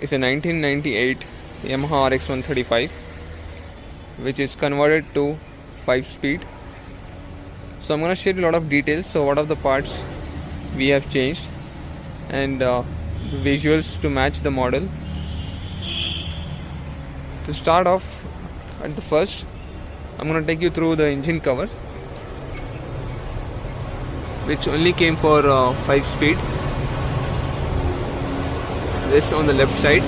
is a 1998 Yamaha RX 135, which is converted to 5-speed. So I'm going to share a lot of details. So what are the parts we have changed and visuals to match the model. To start off, at the first, I'm going to take you through the engine cover, which only came for 5-speed. This on the left side.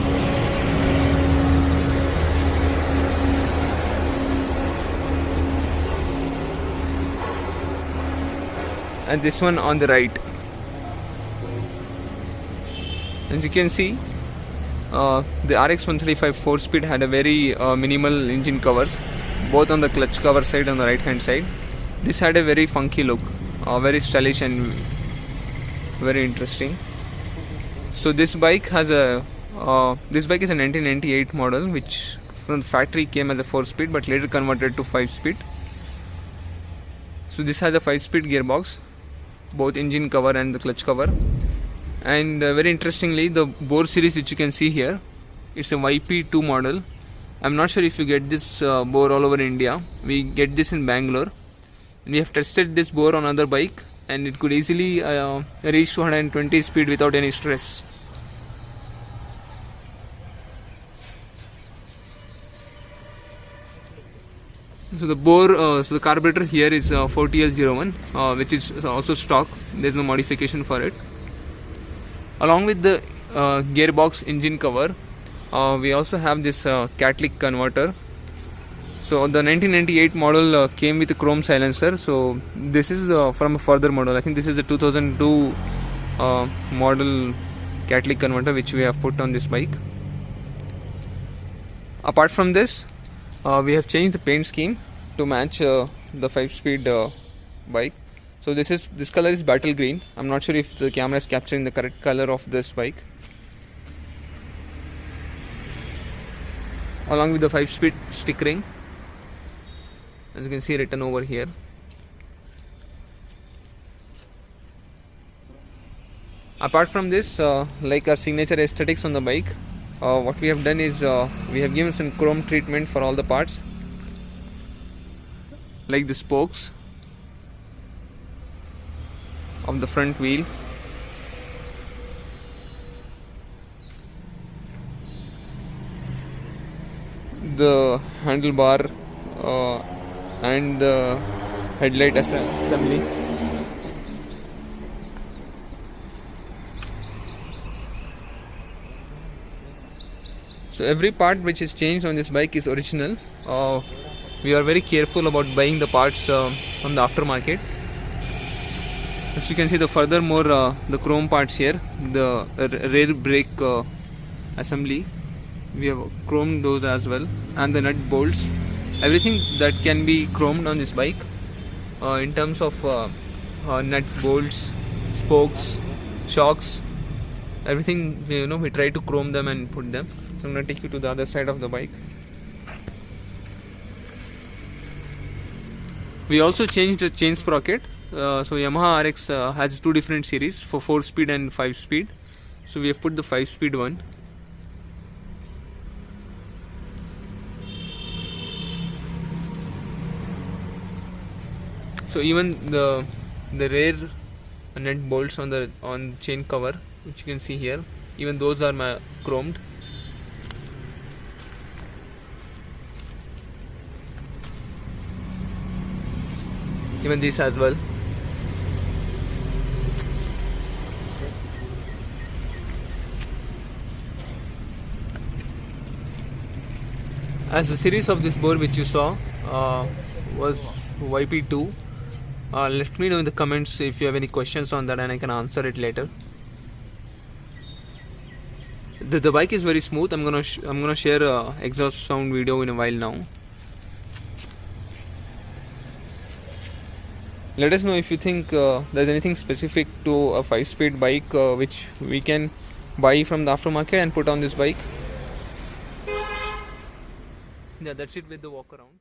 And this one on the right. As you can see, the RX 135 4-speed had a very minimal engine covers, both on the clutch cover side and the right hand side. This had a very funky look, very stylish and very interesting. So this bike has a this bike is a 1998 model, which from the factory came as a 4-speed but later converted to 5-speed. So this has a 5-speed gearbox, both engine cover and the clutch cover. And very interestingly, the bore series which you can see here, it's a YP2 model. I'm not sure if you get this bore all over India. We get this in Bangalore. We have tested this bore on other bike and it could easily reach 220 speed without any stress. So the bore, so the carburetor here is 4TL01, which is also stock. There's no modification for it. Along with the gearbox engine cover, we also have this catalytic converter. So the 1998 model came with a chrome silencer. So this is from a further model. I think this is the 2002 model catalytic converter which we have put on this bike. Apart from this, we have changed the paint scheme to match the 5-speed bike. So this color is battle green. I'm not sure if the camera is capturing the correct color of this bike. Along with the 5-speed stickering, as you can see written over here. Apart from this, like our signature aesthetics on the bike, what we have done is we have given some chrome treatment for all the parts, like the spokes of the front wheel, the handlebar and the headlight assembly. So every part which is changed on this bike is original. We are very careful about buying the parts from the aftermarket. As you can see, the chrome parts here, the rear brake assembly, we have chromed those as well, and the nut bolts, everything that can be chromed on this bike in terms of nut bolts, spokes, shocks, everything, we try to chrome them and put them. So I'm going to take you to the other side of the bike. We also changed the chain sprocket. So Yamaha RX has two different series for 4-speed and 5-speed. So we have put the 5-speed one. So even the rear nut bolts on chain cover, which you can see here, even those are chromed. Even this as well. As the series of this bore which you saw was YP2. Let me know in the comments if you have any questions on that and I can answer it later. The bike is very smooth. I'm gonna share a exhaust sound video in a while now. Let us know if you think there's anything specific to a 5-speed bike which we can buy from the aftermarket and put on this bike. Yeah, that's it with the walk around.